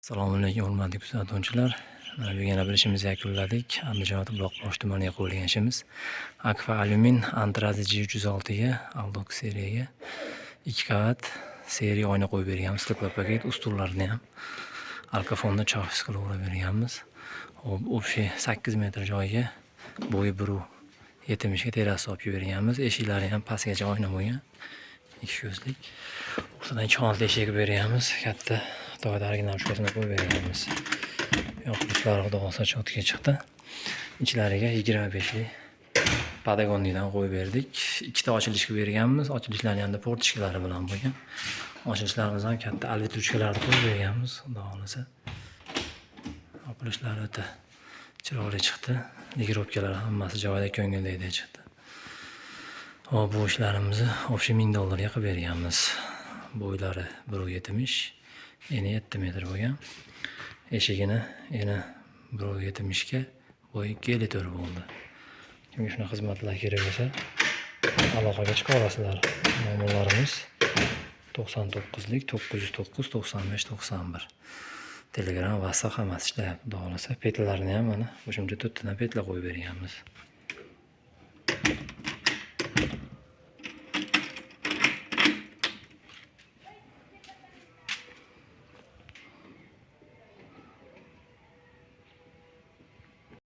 Assalomu alaykum hurmatli kuzatuvchilar. Mana yana bir ishimizni yakunladik. Andijon Buloqboshi tumaniga qo'yilgan ishimiz. Akfa Alumin Antrazi G306 ga Aldox seriyaga 2 qavat seriya oyna qo'yib berganmiz. Teplab paket ustullarni ham alkafonda chafis qilib urib berganmiz. Hop, o'sha 8 metr joyga bo'yi 1.70 ga terasa olib berganmiz. Eshiklari ham pastgacha oyna bo'lgan. Ikki ko'zlik. O'rtadan 2 xonali eshik berganmiz. Katta Xitoyda original shkasini qo'yib berganmiz. Yoqiliklari xudo xohlasa cho'tga chiqdi. Ichlariga 25 lik Patagoniydan qo'yib berdik. Ikkita ochilish qilib berganmiz. Ochilishlarni ham portishkalari bilan bo'lgan. Ochilishlarimiz ham katta alvit ruchkalarni qo'yib berganmiz. Xudo xohlasa. Yoqilishlar o'ta chiroyli chiqdi. Ligirovkalar hammasi joyida, ko'ngildagidek chiqdi. Hop, bu ishlarimizni общий $1000 ga qilib berganmiz. Bo'ylari 1.70, eni 7 metr bo'lgan. Eshigini eni 1.70 ga, bo'yi 2.54 bo'ldi. Kimga shunaqa xizmatlar kerak bo'lsa, aloqaga chiqa olasizlar. Nomerlarimiz 99 lik 909 95 91. Telegram, WhatsApp hammasi ishlayapti. Xudo xohlasa, petlarni ham mana o'shuncha 4 tadan petla qo'yib berganmiz.